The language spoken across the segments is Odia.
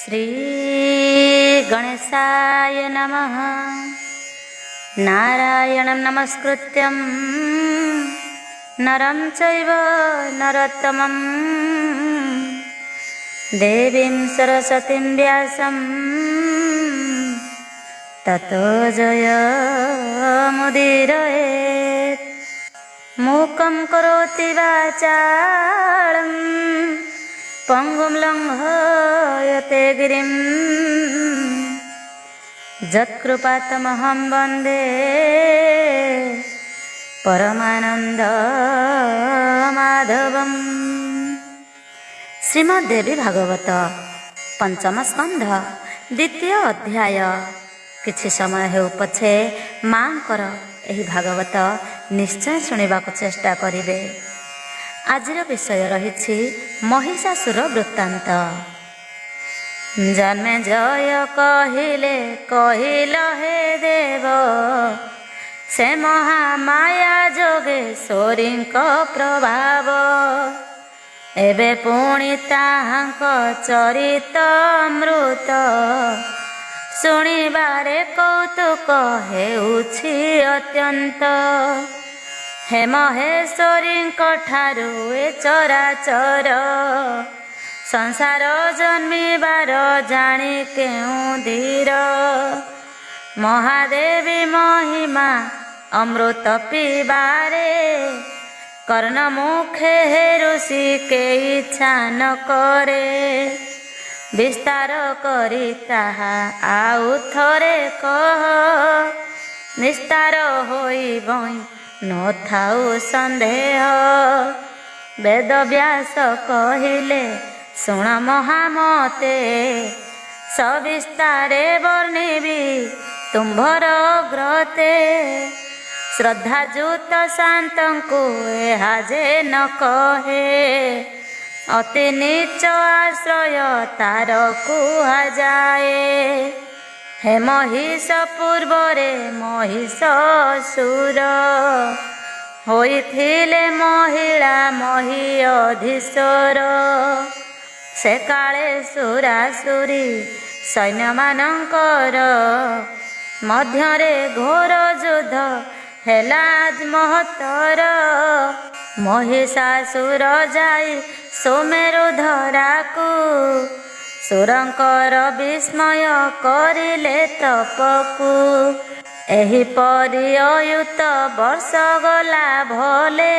श्री गणेशाय नमः। नारायणं नमस्कृत्यं नरं चैव नरोत्तमं देवीं सरस्वतीं व्यासं ततो जयमुदीरयेत्। मूकं करोति वाचालं पंगुं लंघयते गिरिं यत्कृपातमहं वन्दे परमानन्दमाधवम्। श्रीमद्देवी भागवत पंचम स्कंध द्वितीय अध्याय। किछि समय हेउ पछे मांकर एही भागवत निश्चय शुणिबाकु चेष्टा करिबे। आजिर विषय रही महिषासुर वृत्तांत। जन्मे जय कहिले कहिल हे देव, से महामाया जोगेश्वरी प्रभाव। एबे पुणी ताहांक चरित अमृत, शुणिबारे कौतुक हेउछि अत्यंत। हे महेश्वरी ठारू ए चराचर, संसार जन्मिबार जानी केउ धीर। महादेवी महिमा अमृत पीबारे, कर्ण मुखे हे ऋषि के इच्छा न करे। विस्तार करी ताहा आउ थरे कह, निस्तार होई बई न थाउ संदेह। वेद व्यास कहिले शुण महामते, सविस्तारे वर्णिबी तुम्भर ग्रते। श्रद्धायुत शांतंकु एहा जे न कहे, अति नीच आश्रय तार कुहाजाए। हे महिष पूर्वरे महिषासुर, होइथिले महिला महीअधीश्वर। से काले सुरासुरी सैन्य मानंकर, मध्यरे घोर युद्ध हेला महतर। महिषासुर जाई सोमेरु धराकू, सुरंकर विस्मय करिले तपकू। एही परि अयुत वर्ष गला भले,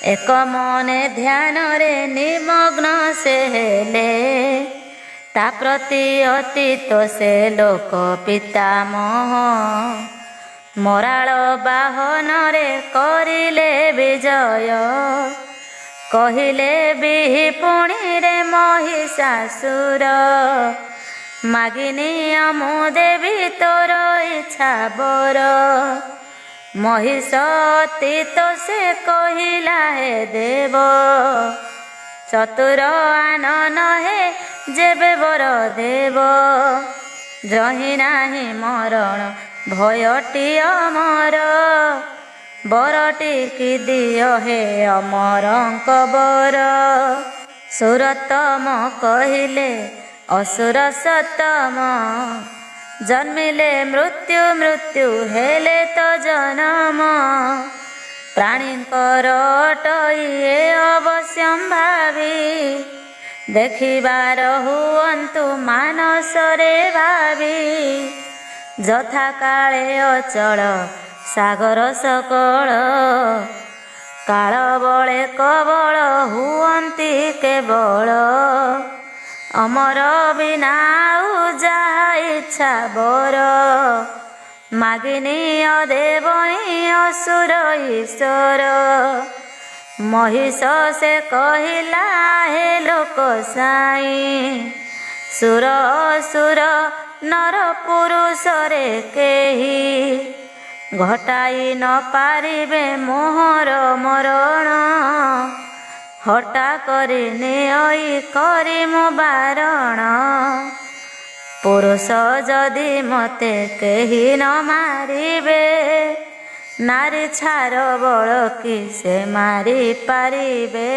एक मने ध्यान रे निमग्न से हेले। ता प्रति अतीत से लोक पितामह, मराल बाहन रे करिले विजय। कहिले बिहि पुणी रे महिषासुर, मागिनी मु देवी तोर इच्छा बर। महिष अतीत से कहिला हे देव, चतुर आनन हे जेबे बर देव। जहि नाही मरण भयटी अमर, बरटी की दिय हे अमरंक बर। सुरतम कहिले असुर सतम, जन्मिले मृत्यु मृत्यु हेले तो जनम। प्राणींकर अटइए अवश्यं भावी, देखिबार हुअन्तु मानसरे भावी। यथा काले अचल सागर सकल, काल बळे कबळ हुअन्ति केवल। अमर बिना जाहा इच्छा बर, मागिनी देवई असुर ईश्वर। महिष से कहिला हे लोक साई, सुर असुर नर पुरुष रे केही। घटाई न पारिबे मोहर मरण, हटा करी नेई करी मु बारण। पुरुष जदि मते केही न मारिबे, नारी छार बल कि से मारी पारिबे।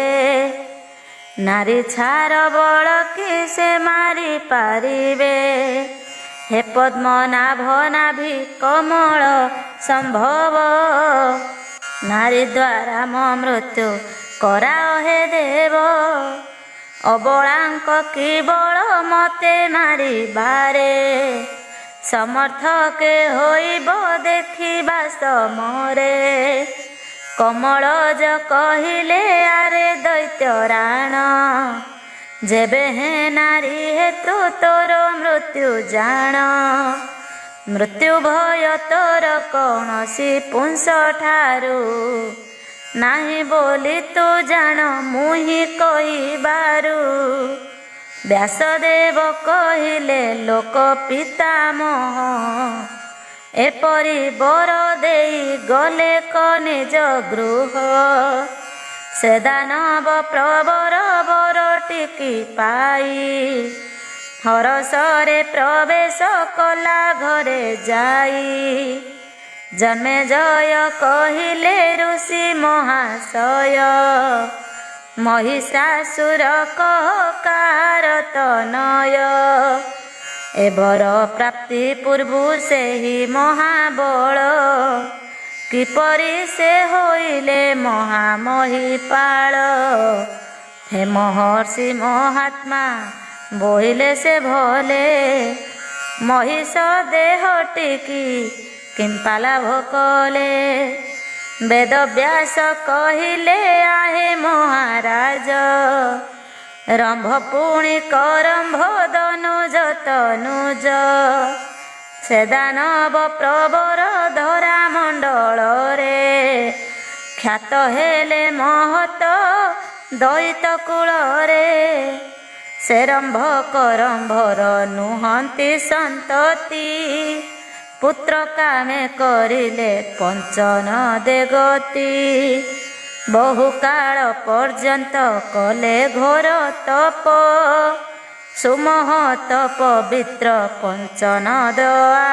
ନାରୀ ଛାର ବଳ କି ସେ ମାରି ପାରିବେ। ହେ ପଦ୍ମନାଭ ନାଭି କମଳ ସମ୍ଭବ, ନାରୀ ଦ୍ୱାରା ମୋ ମୃତ୍ୟୁ କରାଅ ହେ ଦେବ। ଅବଳାଙ୍କ କି ବଳ ମତେ ମାରିବାରେ, ସମର୍ଥ କେ ହୋଇବ ଦେଖିବା ସମରେ। କମଳଜ କହିଲେ ଆରେ ଦୈତ୍ୟ ରାଣ, ଯେବେ ହେ ନାରୀ ହେତୁ ତୋର ମୃତ୍ୟୁ ଜାଣ। ମୃତ୍ୟୁ ଭୟ ତୋର କୌଣସି ପୁଂସ ଠାରୁ ନାହିଁ ବୋଲି ତୁ ଜାଣ ମୁହିଁ କହିବାରୁ। ବ୍ୟାସଦେବ କହିଲେ ଲୋକ ପିତାମହ, ଏପରି ବର ଦେଇ ଗଲେ କ ନିଜ ଗୃହ। ସେ ଦାନବ ପ୍ରବର ବର ଟିକି ପାଇ, ହରସରେ ପ୍ରବେଶ କଲା ଘରେ ଯାଇ। ଜନ୍ମେଜୟ କହିଲେ ଋଷି ମହାଶୟ, ମହିଷାସୁର କହ କାର ତନୟ। ଏବର ପ୍ରାପ୍ତି ପୂର୍ବୁ ସେହି ମହାବଳ, କିପରି ସେ ହୋଇଲେ ମହାମହିପାଳ। ହେ ମହର୍ଷି ମହାତ୍ମା ବୋଇଲେ ସେ ଭଲେ, ମହିଷ ଦେହ ଟିକି କିମ୍ପା ଲାଭ କଲେ। ବେଦବ୍ୟାସ କହିଲେ ଆହେ ମହାରାଜ, ରମ୍ଭ ପୁଣି କରମ୍ଭ ଦନୁଜ ତନୁଜ। ସେ ଦାନବ ପ୍ରବର ଧରା ମଣ୍ଡଳରେ, ଖ୍ୟାତ ହେଲେ ମହତ ଦୈତ କୁଳରେ। ସେ ରମ୍ଭ କରମ୍ଭର ନୁହନ୍ତି ସନ୍ତତି, ପୁତ୍ର କାମେ କରିଲେ ପଞ୍ଚନ ଦେଗତି। ବହୁ କାଳ ପର୍ଯ୍ୟନ୍ତ କଲେ ଘୋର ତପ, ସୁମହତ ପବିତ୍ର ପଞ୍ଚନଦ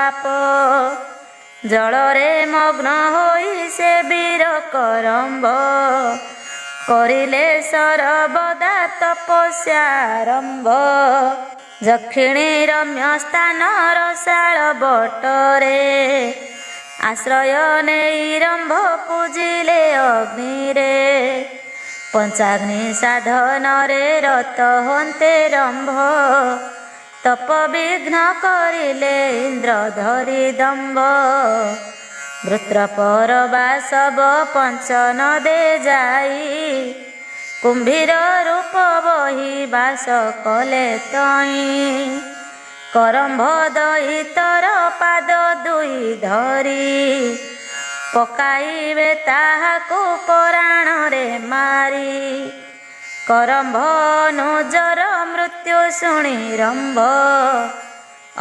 ଆପ। ଜଳରେ ମଗ୍ନ ହୋଇ ସେ ବୀର କରମ୍ଭ, କରିଲେ ସର୍ବଦା ତପସ୍ୟାରମ୍ଭ। ଯକ୍ଷିଣୀ ରମ୍ୟ ସ୍ଥାନ ରସାଳ ବଟରେ, ଆଶ୍ରୟ ନେଇ ରମ୍ଭ ପୂଜିଲେ ଅଗ୍ନିରେ। ପଞ୍ଚାଗ୍ନି ସାଧନରେ ରତ ହନ୍ତେ ରମ୍ଭ, ତପ ବିଘ୍ନ କରିଲେ ଇନ୍ଦ୍ର ଧରି ଦମ୍ଭ। ବୃତ୍ରପର ବାସବ ପଞ୍ଚନଦେ ଯାଇ, କୁମ୍ଭୀର ରୂପ ବହି ବାସ କଲେ ତଇଁ। କରମ୍ଭ ଦଇତର ପାଦ ଦୁଇ ଧରି, ପକାଇବେ ତାହାକୁ ପରାଣରେ ମାରି। କରମ୍ଭ ଅନୁଜର ମୃତ୍ୟୁ ଶୁଣି ରମ୍ଭ,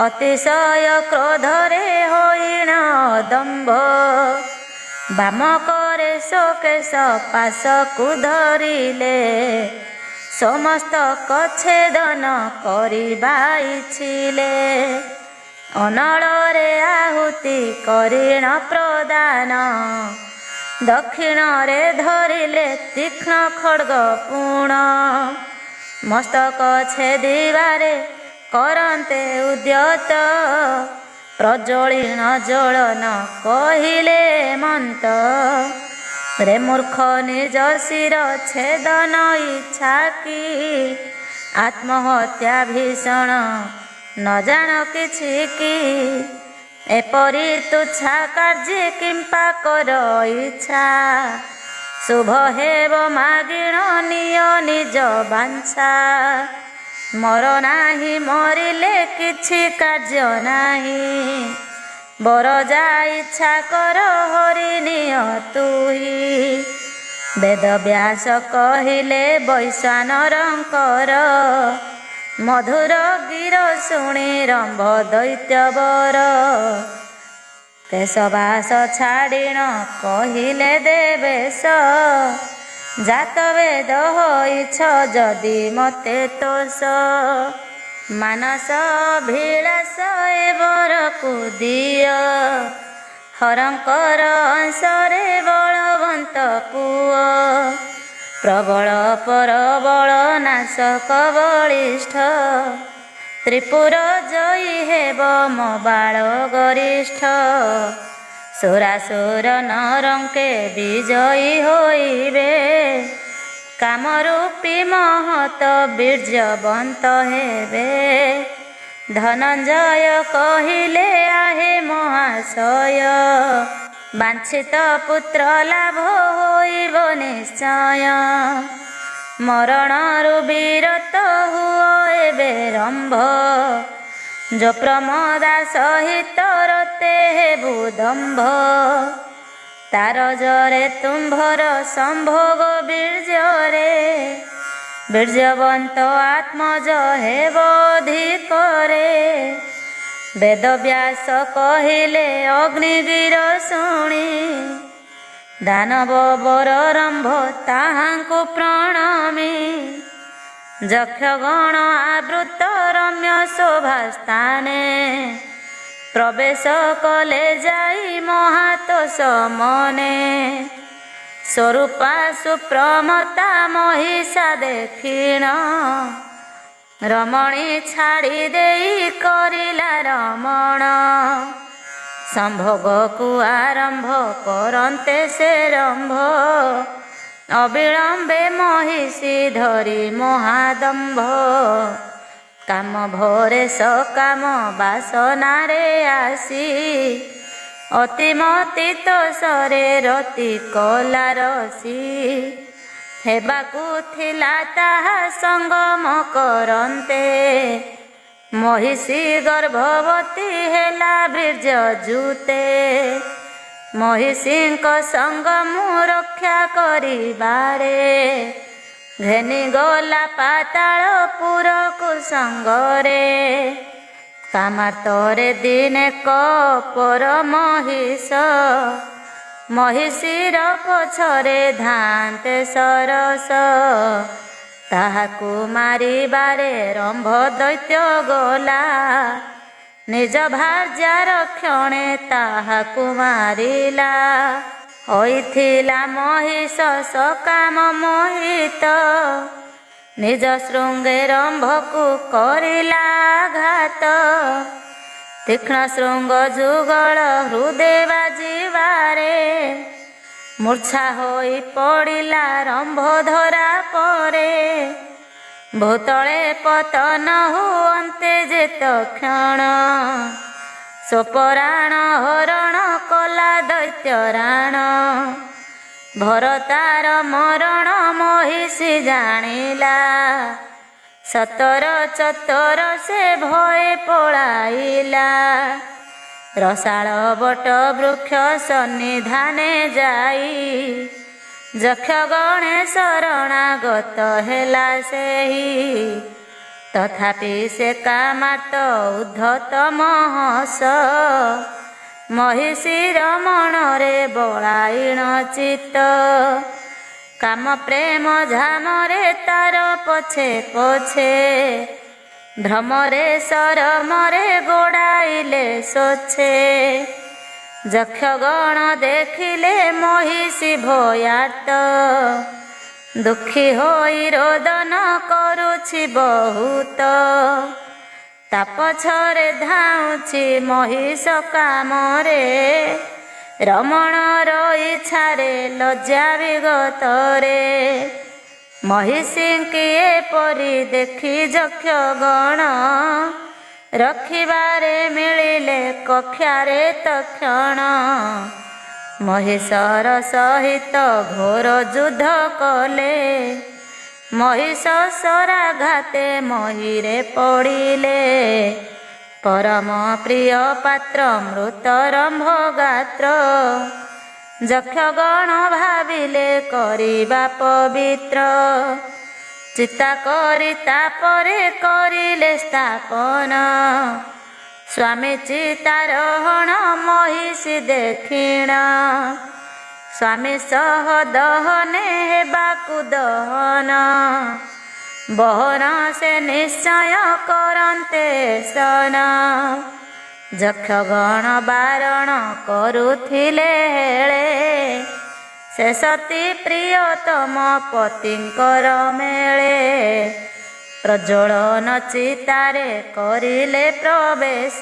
ଅତିଶୟ କ୍ରୋଧରେ ହୋଇଣ ଦମ୍ଭ। ବାମ କରେ ଶୋକେଶ ପାଶକୁ ଧରିଲେ, ସମସ୍ତକ ଛେଦନ କରିବା ଇଚ୍ଛିଲେ। ଅନଳରେ ଆହୁତି କରିଣ ପ୍ରଦାନ, ଦକ୍ଷିଣରେ ଧରିଲେ ତୀକ୍ଷ୍ଣ ଖଡ୍ଗ ପୁଣ। ମସ୍ତକ ଛେଦିବାରେ କରନ୍ତେ ଉଦ୍ୟତ, ପ୍ରଜ୍ୱଳିଣ ଜ୍ୱଳନ କହିଲେ ମନ୍ତ। ରେ ମୂର୍ଖ ନିଜ ଶିର ଛେଦନ ଇଚ୍ଛା କି, ଆତ୍ମହତ୍ୟା ଭୀଷଣ ନ ଜାଣ କିଛି କି। ଏପରି ତୁଚ୍ଛା କାର୍ଯ୍ୟ କିମ୍ପା କର ଇଚ୍ଛା, ଶୁଭ ହେବ ମାଗିଣ ନିୟ ନିଜ ବାଞ୍ଛା। ମର ନାହିଁ ମରିଲେ କିଛି କାର୍ଯ୍ୟ ନାହିଁ, ବର ଯା ଇଚ୍ଛା କର ହରି ନିଅ ତୁହି। ବେଦବ୍ୟାସ କହିଲେ ବୈଶ୍ୱାନରଙ୍କର, ମଧୁର ଗୀର ଶୁଣି ରମ୍ଭ ଦୈତ୍ୟବର। କେଶବାସ ଛାଡ଼ିଣ କହିଲେ ଦେବେଶ, ଜାତ ବେଦ ହୋଇଛ ଯଦି ମତେ ତୋଷ। ମାନସ ଭିଳାସ ଏ ବରକୁ ଦିଅ, ହରଙ୍କର ଅଂଶରେ ବଳବନ୍ତ ପୁଅ। ପ୍ରବଳ ପରବଳ ନାଶକ ବଳିଷ୍ଠ ତ୍ରିପୁର ଜୟୀ ହେବ ମୋ ବାଳ ଗରିଷ୍ଠ ସୁରାସୁର ନରଙ୍କେ ବିଜୟୀ ହୋଇବେ କାମରୂପୀ ମହତ ବୀର୍ଯ୍ୟବନ୍ତ ହେବେ ଧନଞ୍ଜୟ କହିଲେ ଆହେ ମହାଶୟ ବାଞ୍ଛିତ ପୁତ୍ର ଲାଭ ହୋଇବ ନିଶ୍ଚୟ ମରଣରୁ ବିରତ ହୁଅ ଏବେ ରମ୍ଭ जो प्रमोदा सहित रते हेबु दम्भ तार जरे तुम्भर संभोग बीर्जरे बीर्जवंत आत्मज हेब अधिकरे वेदव्यास कहिले अग्निवीर शुणी दानव बररंभ ताहांकु प्रणमी यक्षगण आवृत रम्य शोभास्थाने प्रवेश कले जाई महातोष मने स्वरूपा सुप्रमता महिषा देखिण रमणी छाड़ी देई करिला रमण संभोग को आरंभ करन्ते से रंभ अविलंबे महिषी धरी महादम्भ काम भोरे सकाम बासनारे आसी अतिमती तोषरे रति कला रसी हेबाकु थिला ताहा संगम करन्ते महिषी गर्भवती हेला बीर्ज जूते महिषींक संग मु रक्षा करिबारे घेनी गला पातालपुर को संगरे कामार्तरे दिने कपर महिष महिषीर पछरे धान्ते सरस ताहाकु मारिबारे रंभ दैत्य गला निज भार्यार क्षणे ताहाकु मारिला होइथिला महिष सकाम मोहित निज शृंगे रंभकु करिला घात तीक्ष्ण शृंग जुगल हृदय बाजिबारे मूर्छा होई पड़िला रंभ धरा परे भूतले पतन हुअन्ते जेत क्षण स्वपराण हरण कला दैत्यराण भरतार मरण महिषी जानिला सतर चतर से भय पलाइला रसाळ बट वृक्ष सन्निधाने जाई यक्षगणे शरणागत हेला सेहि तथापि से कामार्त उद्धत महस महिषीर मणरे बलायिण चित्त काम प्रेम झामरे तार पछे पछे भ्रमरे सरमरे गोड़ाइले सोछे यक्षगण देखिले महिषी भयार्त दुखी होई रोदन करुछि बहुत ता पछरे धाउछि महिष कामरे रमणर इच्छारे लज्जा विगतरे महिषींकी एपरि देखि यक्षगण रखिबारे मिलिले कक्षारे तक्षण महिषर सहित घोर युद्ध कले महिष सराघाते महीरे पड़िले परम प्रिय पात्र मृत रंभ गात्र यक्षगण भाविले करिबा पवित्र चिता करी तापरे करिले स्थापन स्वामी चितारोहण महिषी देखिण स्वामी सह दहने हेबाकु दहन बहन से निश्चय करन्ते सन यक्षगण बारण करुथिले हेळे ସେ ସତୀ ପ୍ରିୟତମ ପତିଙ୍କର ମେଳେ ପ୍ରଜ୍ୱଳନ ଚିତାରେ କରିଲେ ପ୍ରବେଶ।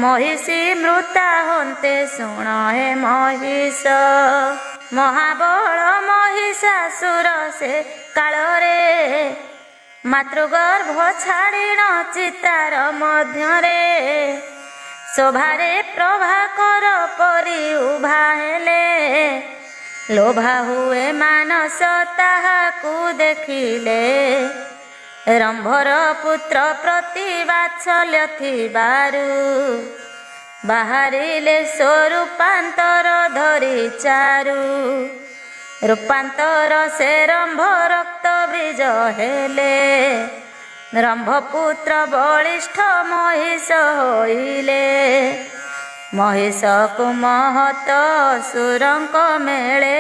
ମହିଷୀ ମୃତା ହନ୍ତେ ଶୁଣ ହେ ମହିଷ। ମହାବଳ ମହିଷାସୁର ସେ କାଳରେ ମାତୃଗର୍ଭ ଛାଡ଼ିଣ ଚିତାର ମଧ୍ୟରେ। ଶୋଭାରେ ପ୍ରଭାକର ପରି ଉଭା ହେଲେ ଲୋଭା ହୁଏ ମାନସ ତାହାକୁ ଦେଖିଲେ। ରମ୍ଭର ପୁତ୍ର ପ୍ରତି ବାତ୍ସଲ୍ୟ ଥିବାରୁ ବାହାରିଲେ ସ୍ୱରୂପାନ୍ତର ଧରି ଚାରୁ। ରୂପାନ୍ତର ସେ ରମ୍ଭ ରକ୍ତ ବୀଜ ହେଲେ ରମ୍ଭପୁତ୍ର ବଳିଷ୍ଠ ମହିଷ ହୋଇଲେ। ମହିଷକୁ ମହତ ଅସୁରଙ୍କ ମେଳେ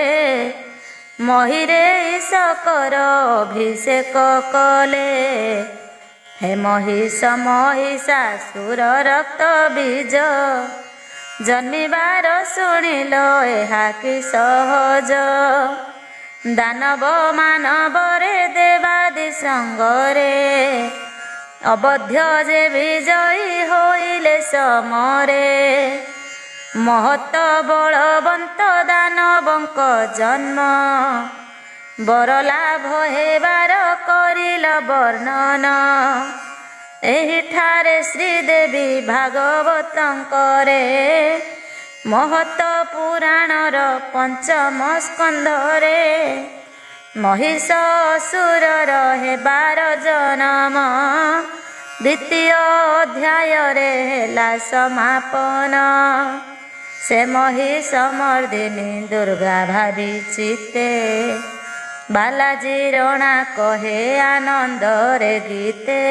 ମହିରେ ଈଶକର ଅଭିଷେକ କଲେ। ହେ ମହିଷ ମହିଷାସୁର ରକ୍ତ ବୀଜ ଜନ୍ମିବାର ଶୁଣିଲ ଏହା କି ସହଜ। ଦାନବ ମାନବରେ ଦେବାଦି ସଙ୍ଗରେ ଅବଧ୍ୟ ଯେ ବିଜୟୀ ହୋଇଲେ ସମରେ। ମହତ ବଳବନ୍ତ ଦାନବଙ୍କ ଜନ୍ମ ବର ଲାଭ ହେବାର କରିଲ ବର୍ଣ୍ଣନ। ଏହିଠାରେ ଶ୍ରୀଦେବୀ ଭାଗବତଙ୍କରେ ମହତ ପୁରାଣର ପଞ୍ଚମ ସ୍କନ୍ଧରେ ମହିଷ ଅସୁରର ହେବାର ଜନମ ଦ୍ୱିତୀୟ ଅଧ୍ୟାୟରେ ହେଲା ସମାପନ। ସେ ମହିଷ ମର୍ଦିନୀ ଦୁର୍ଗା ଭାବି ଚିତେ ବାଲାଜୀ ରଣା କହେ ଆନନ୍ଦରେ ଗୀତେ।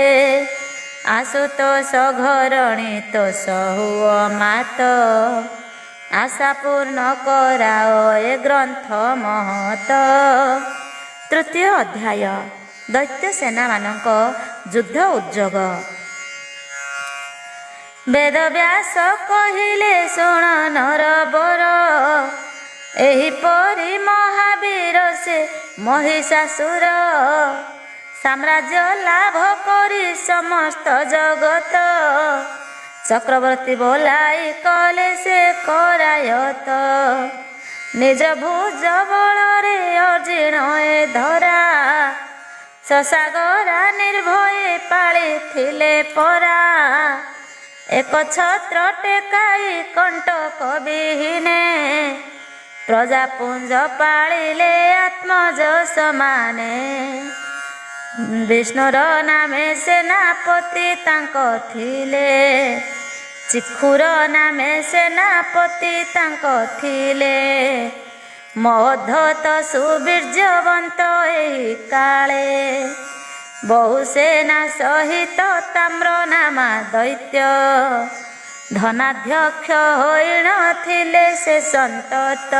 ଆଶୁତୋଷ ଘରଣୀ ତୋଷ ହୁଅ ମାତ ଆଶା ପୂର୍ଣ୍ଣ କରାଅ ଏ ଗ୍ରନ୍ଥ ମହତ। ତୃତୀୟ ଅଧ୍ୟାୟ ଦୈତ୍ୟ ସେନାମାନଙ୍କ ଯୁଦ୍ଧ ଉଦ୍ଯୋଗ। ବେଦବ୍ୟାସ କହିଲେ ଶୁଣ ନରବର ଏହିପରି ମହାବୀର ସେ ମହିଷାସୁର। ସାମ୍ରାଜ୍ୟ ଲାଭ କରି ସମସ୍ତ ଜଗତ ଚକ୍ରବର୍ତ୍ତୀ ବୋଲାଇ କଲେ ସେ କରାୟତ। ନିଜ ଭୁଜ ବଳରେ ଅର୍ଜିଣ ଏ ଧରା ସସାଗରା ନିର୍ଭୟେ ପାଳିଥିଲେ ପରା। ଏକ ଛତ୍ର ଟେକାଇ କଣ୍ଟକ ବିହୀନେ ପ୍ରଜାପୁଞ୍ଜ ପାଳିଲେ ଆତ୍ମଜ ସମାନେ। ବିଷ୍ଣୁର ନାମେ ସେନାପତି ତାଙ୍କ ଥିଲେ ଚିଖୁର ନାମେ ସେନାପତି ତାଙ୍କ ଥିଲେ। ମହୋଦ୍ଧତ ସୁବୀର୍ଯ୍ୟବନ୍ତ ଏହି କାଳେ ବହୁ ସେନା ସହିତ ତାମ୍ର ନାମା ଦୈତ୍ୟ। ଧନାଧ୍ୟକ୍ଷ ହୋଇଣ ଥିଲେ ସେ ସନ୍ତତ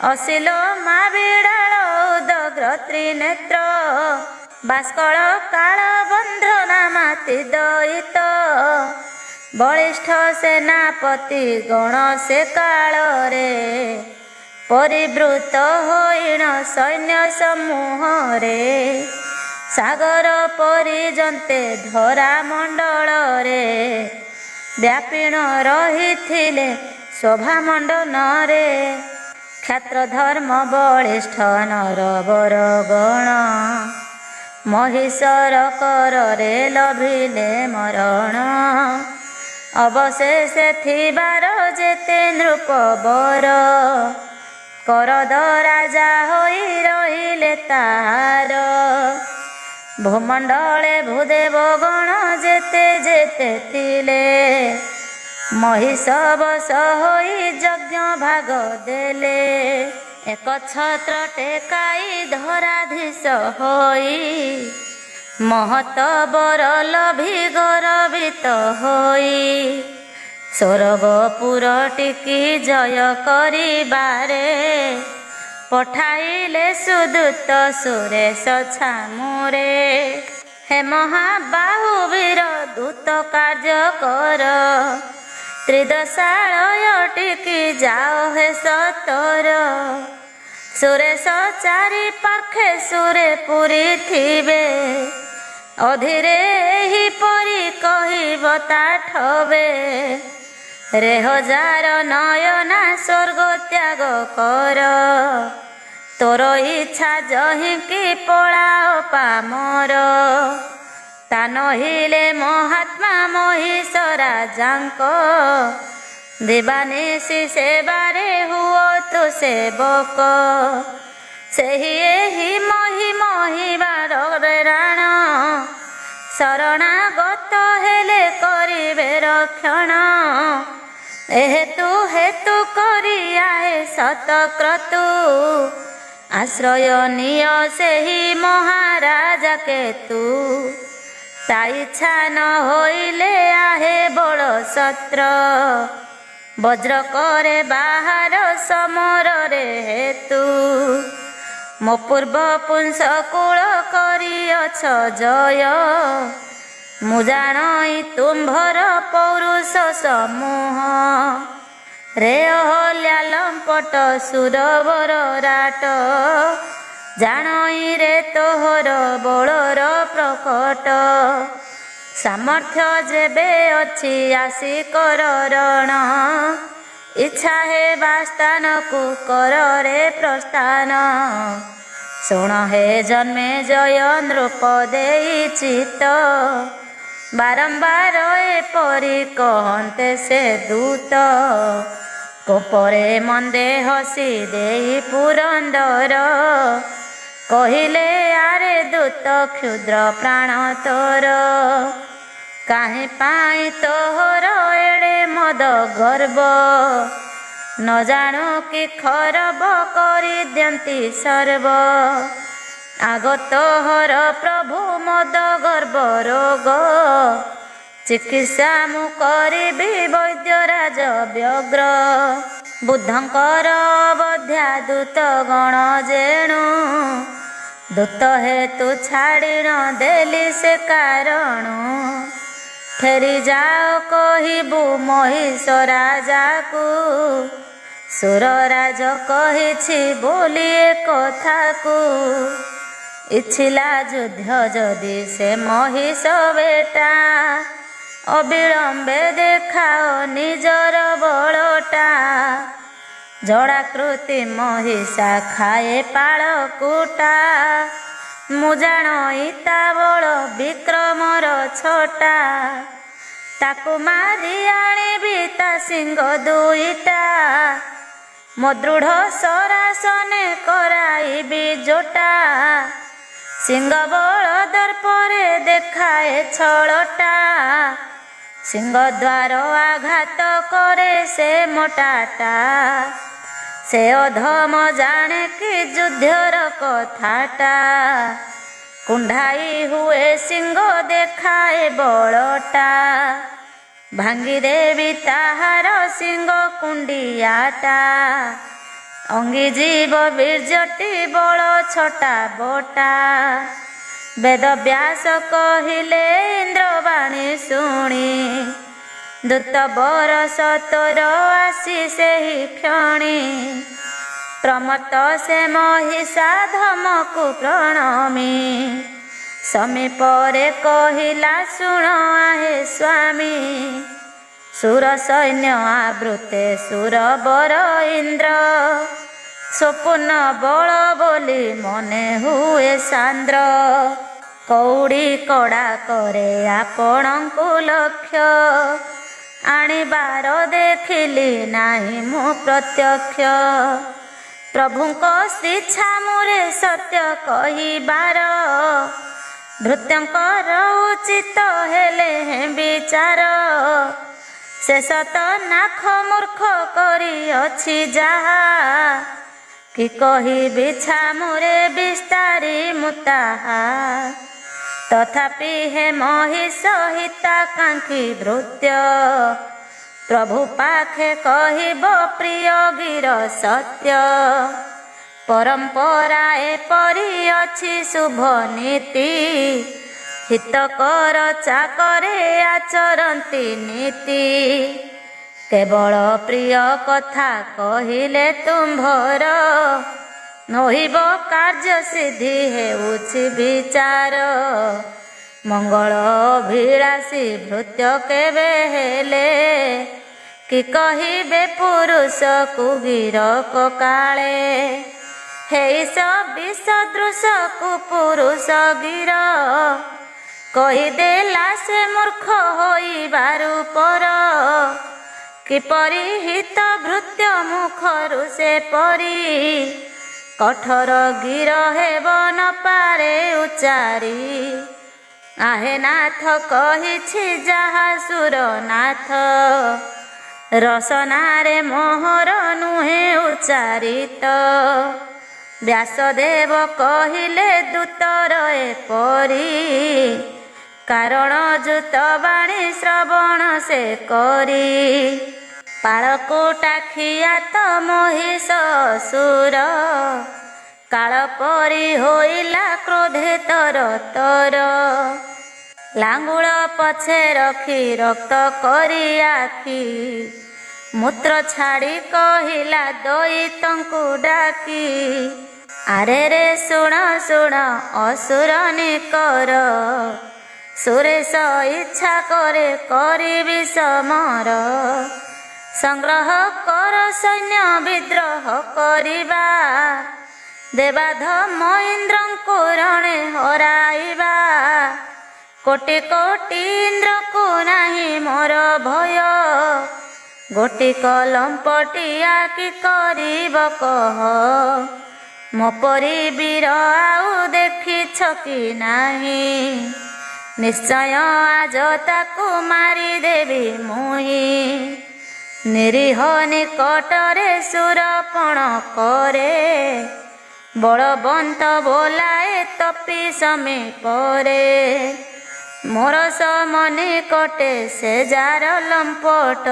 ଅଶିଲ ମା ବିଡ଼ାଳ ଉଦଗ୍ର ତ୍ରିନେତ୍ର। ବାଷ୍କଳ କାଳ ବନ୍ଧ୍ର ନାମାତି ଦଇତ ବଳିଷ୍ଠ ସେନାପତି ଗଣ ସେ କାଳରେ। ପରିବୃତ ହୋଇଣ ସୈନ୍ୟ ସମୂହରେ ସାଗର ପରିଜନ୍ତେ ଧରା ମଣ୍ଡଳରେ। ବ୍ୟାପିଣ ରହିଥିଲେ ଶୋଭା ମଣ୍ଡନରେ କ୍ଷାତ୍ର ଧର୍ମ ବଳିଷ୍ଠ ନରବର ଗଣ। ମହିଷର କରରେ ଲଭିଲେ ମରଣ ଅବଶେଷେ ଥିବାର ଯେତେ ନୃପବର। କରଦ ରାଜା ହୋଇ ରହିଲେ ତାହାର ଭୂମଣ୍ଡଳେ ଭୂଦେବ ଗଣ ଯେତେ ଯେତେ ଥିଲେ। ମହିଷ ବଶ ହୋଇ ଯଜ୍ଞ ଭାଗ ଦେଲେ ଏକ ଛତ୍ର ଟେକାଇ ଧରାଧୀଶ ହୋଇ। ମହତ ବର ଲଭି ଗରବିତ ହୋଇ ସ୍ୱର୍ଗପୁର ଟିକି ଜୟ କରିବାରେ ପଠାଇଲେ ସୁଦୂତ ସୁରେଶ ଛାମୁରେ। ହେ ମହାବାହୁ ବୀର ଦୂତ କାର୍ଯ୍ୟ କର ତ୍ରିଦଶାଳୟଟିକି ଯାଅ ହେ ସତର ସୁରେଶ ଚାରି ପାଖେ ସୁରେ ପୁରୀ ଥିବେ ଅଧୀରେ ଏହିପରି କହିବ ତା ଠବେ ରେ ହଜାର ନୟନା ସ୍ୱର୍ଗ ତ୍ୟାଗ କର ତୋର ଇଚ୍ଛା ଯହିଁକି ପଳାଅ ପାମର ତା ନହିଲେ ମହାତ୍ମା ମହିଷ ରାଜାଙ୍କ ଦିବାନିଶି ସେବାରେ ହୁଅ ତୁ ସେବକ ସେହି ଏହି ମହିବାର ରାଣ ଶରଣାଗତ ହେଲେ କରିବେ ରକ୍ଷଣ ହେତୁ କରି ଆହେ ଶତକ୍ରତୁ ଆଶ୍ରୟ ନିଅ ସେହି ମହାରାଜା କେତୁ ତା ଇଚ୍ଛା ନ ହୋଇଲେ ଆହେ ବଳ ଶସ୍ତ୍ର ବଜ୍ର କରେ ବାହାର ସମରରେ ହେତୁ ମୋ ପୂର୍ବ ପୁଂସ କୂଳ କରିଅଛ ଜୟ ମୁଁ ଜାଣଇ ତୁମ୍ଭର ପୌରୁଷ ସମୂହ ରେ ଅହଲ୍ୟା ଲମ୍ପଟ ସୁରବର ରାଟ ଜାଣଇ ରେ ତୋହର ବଳର ପ୍ରକଟ ସାମର୍ଥ୍ୟ ଯେବେ ଅଛି ଆସି କର ରଣ ଇଚ୍ଛା ହେବା ସ୍ଥାନକୁ କରରେ ପ୍ରସ୍ଥାନ ଶୁଣ ହେ ଜନ୍ମେ ଜୟ ନୃପ ଦେଇ ଚିତ୍ତ ବାରମ୍ବାର ଏପରି କହନ୍ତେ ସେ ଦୂତ କୋପରେ ମନ୍ଦେ ହସି ଦେଇ ପୁରନ୍ଦର କହିଲେ ଆରେ ଦୂତ କ୍ଷୁଦ୍ର ପ୍ରାଣ ତୋର କାହିଁ ପାଇଁ ତୋହର ଏଡ଼େ ମଦ ଗର୍ବ ନ ଜାଣୁ କି ଖରବ କରି ଦିଅନ୍ତି ସର୍ବ ଆଗ ତୋହର ପ୍ରଭୁ ମଦ ଗର୍ବ ରୋଗ ଚିକିତ୍ସା ମୁଁ କରିବି ବୈଦ୍ୟରାଜ ବ୍ୟଗ୍ର ବୁଦ୍ଧଙ୍କର ଅବଧ୍ୟା ଦୂତ ଗଣ ଯେଣୁ ଦୂତ ହେତୁ ଛାଡ଼ି ନ ଦେଲି ସେ କାରଣ ଫେରି ଯାଅ କହିବୁ ମହିଷ ରାଜାକୁ ସୁରରାଜ କହିଛି ବୋଲି ଏ କଥାକୁ ଇଚ୍ଛିଲା ଯୁଦ୍ଧ ଯଦି ସେ ମହିଷ ବେଟା ଅବିଳମ୍ବେ ଦେଖାଅ ନିଜର ବଳଟା ଜଡ଼ାକୃତି ମହିଷା ଖାଏ ପାଳ କୁଟା ମୁଁ ଜାଣଇ ତା ବଳ ବିକ୍ରମର ଛଟା ତାକୁ ମାରି ଆଣିବି ତା ସିଂହ ଦୁଇଟା ମୋ ଦୃଢ଼ ସରାସନେ କରାଇବି ଜୋଟା ସିଂହ ବଳ ଦର୍ପରେ ଦେଖାଏ ଛଳଟା ସିଂହ ଦ୍ୱାର ଆଘାତ କରେ ସେ ମୋଟାଟା ସେ ଅଧମ ଜାଣେ କି ଯୁଦ୍ଧର କଥାଟା କୁଣ୍ଢାଇ ହୁଏ ସିଂହ ଦେଖାଏ ବଳଟା ଭାଙ୍ଗିଦେବି ତାହାର ସିଂହ କୁଣ୍ଡିଆଟା ଅଙ୍ଗି ଜୀବ ବୀର୍ଯ୍ୟଟି ବଳ ଛଟା ବଟା ବେଦବ୍ୟାସ କହିଲେ ଇନ୍ଦ୍ରବାଣୀ ଶୁଣି ଦୂତ ବରଷ ତୋର ଆସି ସେହି କ୍ଷଣି ପ୍ରମତ୍ତ ସେ ମହିଷା ଧମକୁ ପ୍ରଣମୀ ସମୀପରେ କହିଲା ଶୁଣ ଆହେ ସ୍ୱାମୀ ସୁର ସୈନ୍ୟ ଆବୃତେ ସୁରବର ଇନ୍ଦ୍ର ସ୍ୱପୂର୍ଣ୍ଣ ବଳ ବୋଲି ମନେ ହୁଏ ସାନ୍ଦ୍ର କଉଡ଼ି କଡ଼ା କରେ ଆପଣଙ୍କୁ ଲକ୍ଷ୍ୟ ଆଣିବାର ଦେଖିଲି ନାହିଁ ମୁଁ ପ୍ରତ୍ୟକ୍ଷ ପ୍ରଭୁଙ୍କ ସ୍ୱିଚ୍ଛା ମୁରେ ସତ୍ୟ କହିବାର ଭୃତ୍ୟଙ୍କର ଉଚିତ ହେଲେ ବିଚାର ଶେଷ ତ ନାଖ ମୂର୍ଖ କରିଅଛି ଯାହା କି କହିବି ଛାମୁରେ ବିସ୍ତାରି ମୁଁ ତାହା ତଥାପି ହେ ମହିଷ ହିତାକାଙ୍କ୍ଷୀ ଭୃତ୍ୟ ପ୍ରଭୁ ପାଖେ କହିବ ପ୍ରିୟ ଗିର ସତ୍ୟ ପରମ୍ପରା ଏପରି ଅଛି ଶୁଭ ନୀତି ହିତକର ଚାକରେ ଆଚରନ୍ତି ନୀତି केवल प्रिय कथा कहिले तुम्भर नहिब कार्य सिद्धि हेउछि विचार मंगल अभिलाषी भृत्य केबे हेले कि कहिबे पुरुष कुगिरक काले हेइस विसदृश कुपुरुष गिर कहिदेला से मूर्ख होइबारु पर किपरि हित भृत्य मुखरु से परी कठोर गिर हेब न पारे उचारी आहे नाथ कहिछि जाहा सुरनाथ रसनारे मोहर नुहे उच्चारित व्यासदेव कहिले दूतर एपरी कारण जुत बाणी श्रवण से करी पाळकुटाखिया तो महिष असुर काल परी होइला क्रोधे तर तर लांगुल पछे रखी रक्त करी आखी मूत्र छाड़ी कहिला दैतंकु डाकी आरे रे सुण सुण असुर निकर सुरेश इच्छा करे करिबि समर संग्रह कर सैन्य विद्रोह करिबा देवाध महेन्द्रंकु रणे हराइबा कोटि कोटि इंद्र को नाही मोर भय गोटी कलंपटिया कि करिब कह मो परी वीर आउ देखिछ कि नाही निश्चय आज ताकू मारी देवी मुही निरीह निकटरे सुरपण करे बलवंत बोलाए तपी समीपरे मोर समनि कटे से जार लंपट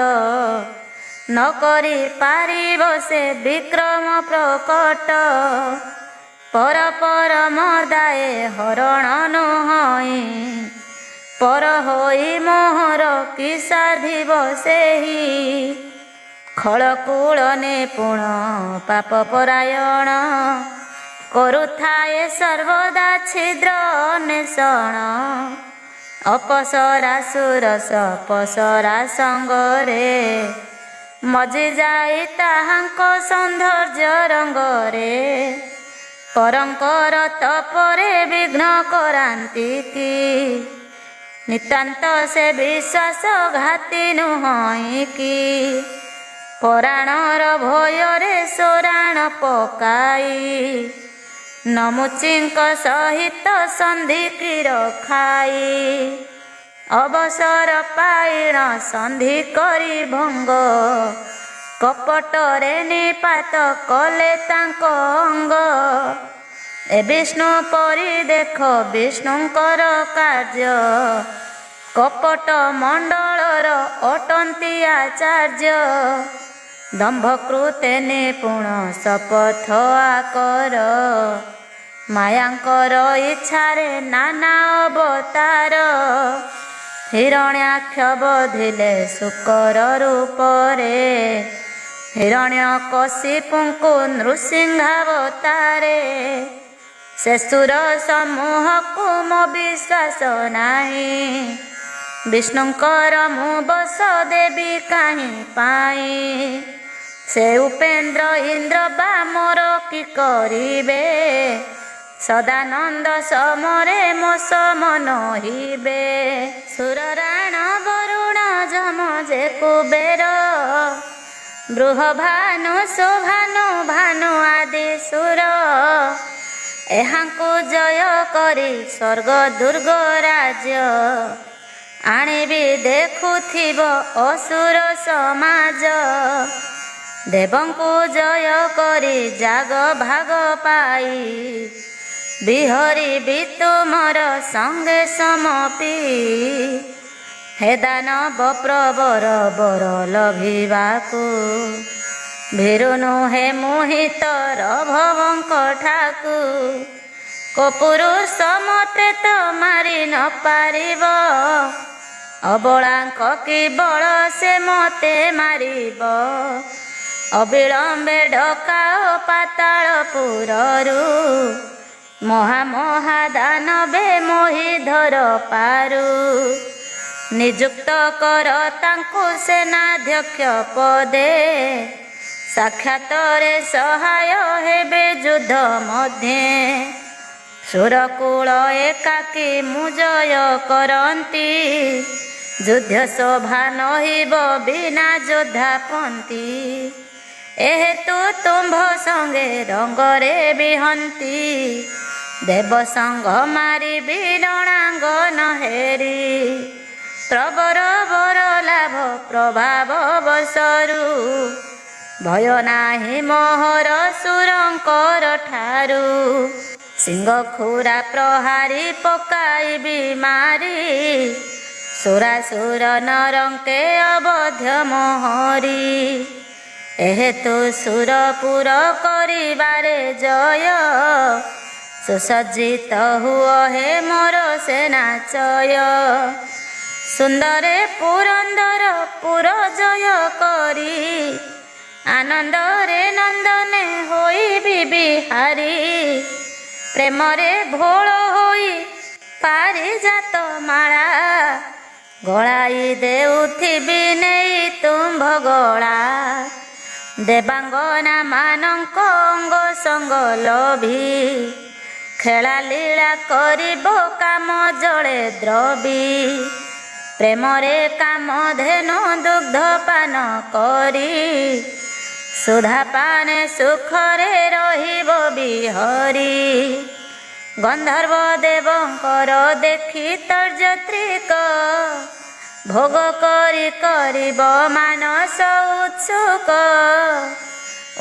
न करी पारिब से विक्रम प्रकट पर पर मर्दाए हरण नुहई पर होई मोहर कि साधिब सेही खलकूल निपुण पाप परायण करुथाए सर्वदा छिद्र अन्वेषण अपसरा सुरस पसरा संगरे मजी जाई ताहांक सौंदर्य रंगरे परंकर तपरे विघ्न करांती की नितांत से विश्वास घाती नुहई की पराणर भୟରେ सोराण पकाई नमुचिंक सहित संधि की रखाई अवसर पाइण संधि करी भंग कपटरे निपात कले तांक अंग ए विष्णु परी देख विष्णुंकर कार्य कपट मंडलर अटंती आचार्य दंभकृते निपुण शपथ आकर मायांकर इच्छारे नाना अवतार हिरण्याक्ष बधिले शुकर रूपरे हिरण्यकशिपुंकु नृसिंहावतारे से सुर समूह को मो विश्वास नाही विष्णुंकर मु बस देवी काहीं पाई से उपेन्द्र इंद्र बा मोर कि करिबे सदानंद समरे मो सम नहिबे सुरराण वरुण जम जे कुबेर बृहभानु शोभानु भानु आदि सुर एहांकु जय करी स्वर्ग दुर्ग राज्य आनिबि देखुथिब असुर समाज देवंकु जय करी जाग भाग पाई बिहरी भी तुमर संगे समपी हे दानव प्रवर बर लभिबाकु भीरुनु हे मोहितर भवंक ठाकु को पुरुष मते तो मारी न पारिब ଅବଳାଙ୍କ କି ବଳ ସେ ମୋତେ ମାରିବ। ଅବିଳମ୍ବେ ଡକାଅ ପାତାଳପୁରରୁ, ମହା ଦାନବେ ମୋହି ଧର ପାରୁ। ନିଯୁକ୍ତ କର ତାଙ୍କୁ ସେନାଧ୍ୟକ୍ଷ ପଦେ, ସାକ୍ଷାତରେ ସହାୟ ହେବେ ଯୁଦ୍ଧ ମଧ୍ୟେ। ସୁରକୂଳ ଏକାକୀ ମୁଁ ଜୟ କରନ୍ତି, ଯୁଦ୍ଧ ଶୋଭା ନହିବ ବିନା ଯୋଦ୍ଧା ପନ୍ତି। ଏହେତୁ ତୁମ୍ଭ ସଙ୍ଗେ ରଙ୍ଗରେ ବିହନ୍ତି, ଦେବ ସଙ୍ଗ ମାରିବି ରଣାଙ୍ଗନ ହେରି। ପ୍ରବର ବର ଲାଭ ପ୍ରଭାବ ବସରୁ, ଭୟ ନାହିଁ ମୋହର ସୁରଙ୍କର ଠାରୁ। ସିଂହ ଖୁରା ପ୍ରହାରୀ ପକାଇବି ମାରି, ସୁରାସୁର ନରଙ୍କେ ଅବଧ୍ୟ ମୋହରି। ଏହେତୁ ସୁରପୁର କରିବାରେ ଜୟ, ସୁସଜ୍ଜିତ ହୁଅ ହେ ମୋର ସେନାଚୟ। ସୁନ୍ଦରେ ପୁରନ୍ଦର ପୁର ଜୟ କରି, ଆନନ୍ଦରେ ନନ୍ଦନେ ହୋଇବି ବିହାରୀ। ପ୍ରେମରେ ଭୋଳ ହୋଇ ପାରିଜାତ ମାଳା, ଗଳାଇ ଦେଉଥିବି ନେଇ ତୁମ୍ଭ ଗଳା। ଦେବାଙ୍ଗନା ମାନଙ୍କ ଅଙ୍ଗ ସଙ୍ଗ ଲୋଭି, ଖେଳା ଲୀଳା କରିବ କାମ ଜଳେ ଦ୍ରବି। ପ୍ରେମରେ କାମଧେନୁ ଦୁଗ୍ଧ ପାନ କରି, ସୁଧା ପାନେ ସୁଖରେ ରହିବ ବିହରି। ଗନ୍ଧର୍ବ ଦେବଙ୍କର ଦେଖି ତର୍ଯ୍ୟତ୍ରିକ, ଭୋଗ କରି କରିବ ମାନସ ଉତ୍ସୁକ।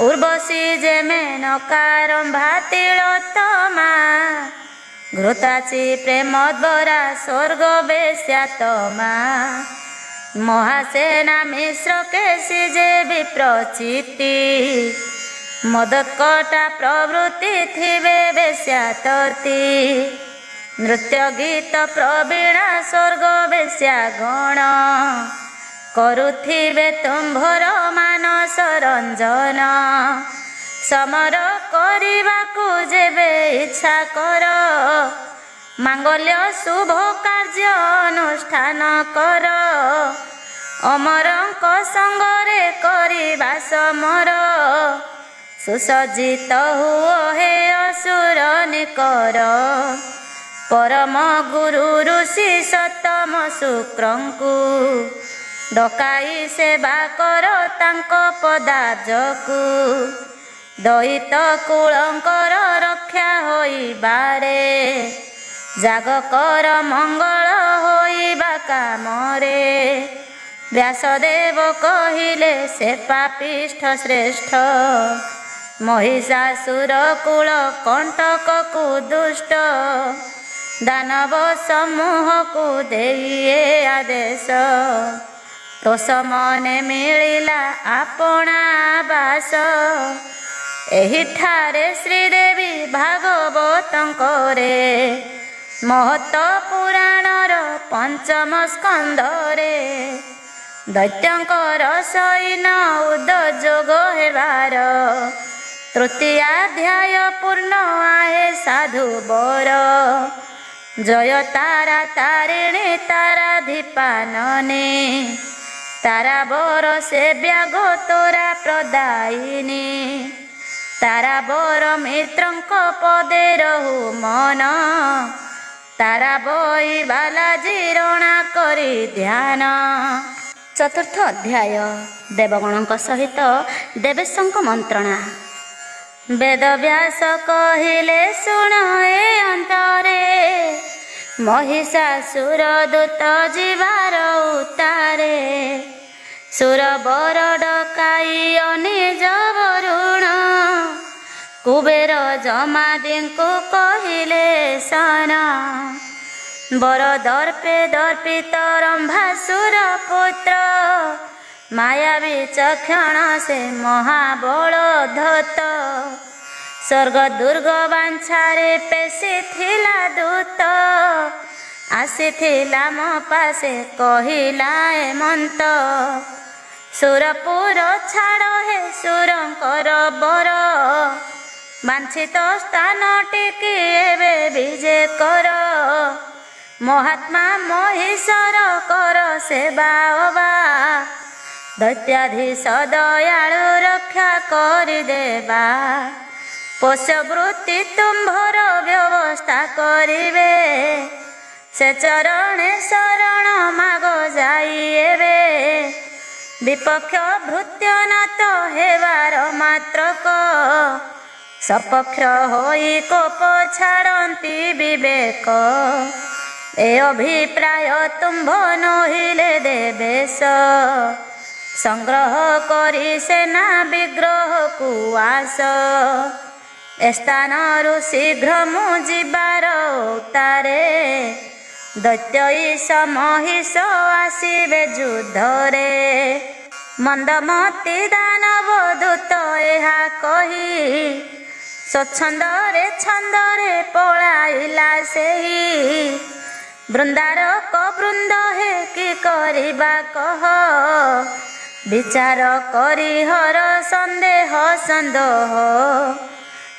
ଉର୍ବଶୀ ଯେ ମେନକାରମ୍ଭା ତିଳୋତ୍ତମା, ଘୃତାଚି ପ୍ରେମୋଦ୍ବରା ସ୍ୱର୍ଗ ବେଶ୍ୟାତମା। ମହାସେନା ମିଶ୍ର କେଶୀ ଯେ ବିପ୍ରଚିତି, ମଦକଟା ପ୍ରଭୃତି ଥିବେ ବେଶ୍ୟାତର୍ତ୍ତୀ। ନୃତ୍ୟ ଗୀତ ପ୍ରବୀଣା ସ୍ୱର୍ଗ ବେଶ୍ୟା ଗଣ, କରୁଥିବେ ତୁମ୍ଭର ମାନସ ରଞ୍ଜନ। ସମର କରିବାକୁ ଯେବେ ଇଚ୍ଛା କର, ମାଙ୍ଗଲ୍ୟ ଶୁଭ କାର୍ଯ୍ୟ ଅନୁଷ୍ଠାନ କର। ଅମରଙ୍କ ସଙ୍ଗରେ କରିବା ସମର, ସୁସଜ୍ଜିତ ହୁଅ ହେ ଅସୁର ନିକର। ପରମ ଗୁରୁ ଋଷି ସତମ ଶୁକ୍ରଙ୍କୁ, ଡକାଇ ସେବା କର ତାଙ୍କ ପଦାବ୍ଜକୁ। ଦଇତ କୁଳଙ୍କର ରକ୍ଷା ହୋଇବାରେ, ଜାଗ କର ମଙ୍ଗଳ ହୋଇବା କାମରେ। ବ୍ୟାସଦେବ କହିଲେ ସେ ପାପିଷ୍ଠ ଶ୍ରେଷ୍ଠ, ମହିଷାସୁର କୁଳ କଣ୍ଟକକୁ ଦୁଷ୍ଟ। ଦାନବ ସମୂହକୁ ଦେଇ ଆଦେଶ, ତୋଷ ମନେ ମିଳିଲା ଆପଣା ବାସ। ଏହିଠାରେ ଶ୍ରୀଦେବୀ ଭାଗବତଙ୍କରେ, ମହତ ପୁରାଣର ପଞ୍ଚମ ସ୍କନ୍ଧରେ। ଦୈତ୍ୟଙ୍କର ସୈନ ଉଦଯୋଗ ହେବାର, ତୃତୀୟାଧ୍ୟାୟ ପୂର୍ଣ୍ଣ ଆହେ ସାଧୁ ବର। ଜୟ ତାରା ତାରିଣୀ ତାରାଧିପାନନେ, ତାରା ବର ସେ ବ୍ୟାଗ ତୋରା ପ୍ରଦାୟିନୀ। ତାରା ବର ମିତ୍ରଙ୍କ ପଦେ ରହୁ ମନ, ତାରା ବଇ ବାଲାଜୀ ରଣା କରି ଧ୍ୟାନ। ଚତୁର୍ଥ ଅଧ୍ୟାୟ ଦେବଗଣଙ୍କ ସହିତ ଦେବେଶଙ୍କ ମନ୍ତ୍ରଣା। ବେଦବ୍ୟାସ କହିଲେ ଶୁଣ ଏ ଅନ୍ତରେ, ମହିଷାସୁର ଦୂତ ଯିବାର ଉତ୍ତାରେ। ସୁର ବର ଡକାଇ ଅନିଜ ବରୁଣ, କୁବେର ଜମାଦିଙ୍କୁ କହିଲେ ସନ। ବର ଦର୍ପେ ଦର୍ପିତ ରମ୍ଭାସୁର ପୁତ୍ର, ମାୟାବୀ ଚକ୍ଷଣ ସେ ମହାବଳ ଧତ। ସ୍ୱର୍ଗ ଦୁର୍ଗ ବାଞ୍ଛାରେ ପେଶିଥିଲା ଦୂତ, ଆସିଥିଲା ମୋ ପାଶେ କହିଲା ଏମନ୍ତ ସୁରପୁର ଛାଡ଼ ହେ ସୁରଙ୍କର ବର ବାଞ୍ଛିତ ସ୍ଥାନ ଟିକି ଏବେ ବିଜେ କର ମହାତ୍ମା ମହିଷର କର ସେବା ଅବା ଦୈତ୍ୟାଧୀଶ ଦୟାଳୁ ରକ୍ଷା କରିଦେବା ପୋଷବୃତ୍ତି ତୁମ୍ଭର ବ୍ୟବସ୍ଥା କରିବେ ସେ ଚରଣେ ଶରଣ ମାଗ ଯାଇ ଏବେ ବିପକ୍ଷ ଭୃତ୍ୟନାଥ ହେବାର ମାତ୍ରକ ସପକ୍ଷ ହୋଇ କୋପ ଛାଡ଼ନ୍ତି ବିବେକ ଏ ଅଭିପ୍ରାୟ ତୁମ୍ଭ ନହିଲେ ଦେବେଶ ସଂଗ୍ରହ କରି ସେନା ବିଗ୍ରହକୁ ଆସ ଏ ସ୍ଥାନରୁ ଶୀଘ୍ର ମୁଁ ଯିବାର ଉତ୍ତାରେ ଦୈତ୍ୟ ଈଶ ମହିଷ ଆସିବେ ଯୁଦ୍ଧରେ ମନ୍ଦମତି ଦାନବ ଦୂତ ଏହା କହି ସ୍ୱଚ୍ଛନ୍ଦରେ ଛନ୍ଦରେ ପଳାଇଲା ସେହି ବୃନ୍ଦାରକ ବୃନ୍ଦ ହେ କି କରିବା କହ ବିଚାର କରି ହର ସନ୍ଦେହ ସନ୍ଦୋହ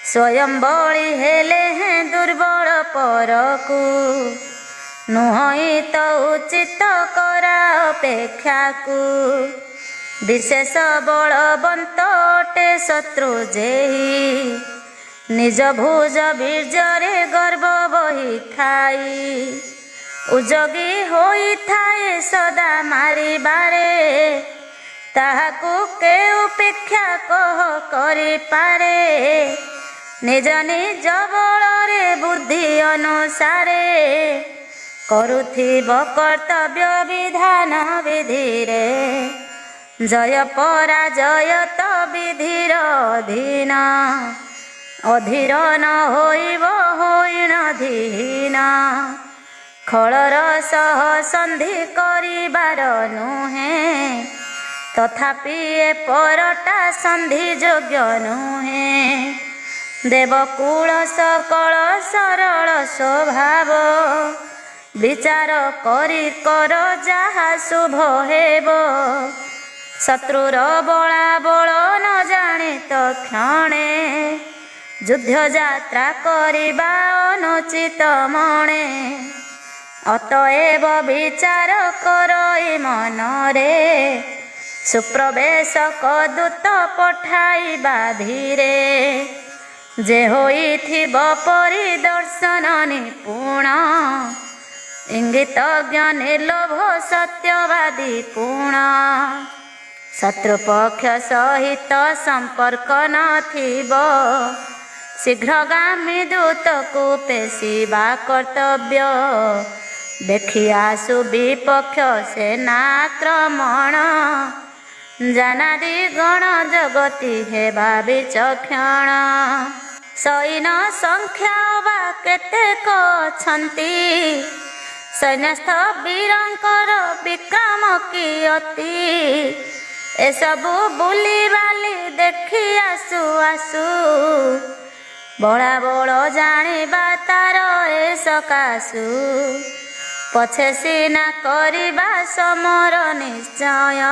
ସ୍ୱୟଂ ବଳି ହେଲେ ହେଁ ଦୁର୍ବଳ ପରକୁ ନୁହଁ ତ ଉଚିତ କରା ଅପେକ୍ଷାକୁ ବିଶେଷ ବଳବନ୍ତ ଅଟେ ଶତ୍ରୁ ଯେହି ନିଜ ଭୁଜ ବୀର୍ଯ୍ୟରେ ଗର୍ବ ବହିଥାଇ ଉଜଗି ହୋଇଥାଏ ସଦା ମାରିବାରେ ତାହାକୁ କେ ଉପେକ୍ଷା କହ କରିପାରେ ନିଜ ନିଜ ବଳରେ ବୁଦ୍ଧି ଅନୁସାରେ କରୁଥିବ କର୍ତ୍ତବ୍ୟ ବିଧାନ ବିଧିରେ ଜୟ ପରାଜୟ ତ ବିଧିର ଅଧୀନ ଅଧୀର ନ ହୋଇବ ହୋଇଣ ଧୀନ ଖଳର ସହ ସନ୍ଧି କରିବାର ନୁହେଁ ତଥାପି ଏ ପରଟା ସନ୍ଧି ଯୋଗ୍ୟ ନୁହେଁ ଦେବକୁଳ ସକଳ ସରଳ ସ୍ୱଭାବ ବିଚାର କରି କର ଯାହା ଶୁଭ ହେବ ଶତ୍ରୁର ବଳାବଳ ନ ଜାଣି ତ କ୍ଷଣେ ଯୁଦ୍ଧ ଯାତ୍ରା କରିବା ଅନୁଚିତ ମଣେ ଅତଏବ ବିଚାର କର ଏ ମନରେ ସୁପ୍ରବେଶକ ଦୂତ ପଠାଇବା ଧୀରେ ଯେ ହୋଇଥିବ ପରିଦର୍ଶନ ନିପୁଣ ଇଙ୍ଗିତଜ୍ଞ ନିର୍ଲୋଭ ସତ୍ୟବାଦୀ ପୁଣ ଶତ୍ରୁପକ୍ଷ ସହିତ ସମ୍ପର୍କ ନଥିବ ଶୀଘ୍ରଗାମୀ ଦୂତକୁ ପେଶିବା କର୍ତ୍ତବ୍ୟ ଦେଖି ଆସୁ ବିପକ୍ଷ ସେନାକ୍ରମଣ ଜାନାଦି ଗଣ ଜଗତି ହେବା ବିଚକ୍ଷଣ ସୈନ ସଂଖ୍ୟା ବା କେତେକ ଅଛନ୍ତି ସୈନ୍ୟସ୍ଥ ବୀରଙ୍କର ବିକ୍ରମ କି ଅତି ଏସବୁ ବୁଲିବାଲି ଦେଖି ଆସୁ ଆସୁ ବଳାବଳ ଜାଣିବା ତାର ଏ ସକାଶୁ ପଛେ ସିନା କରିବା ସମର ନିଶ୍ଚୟ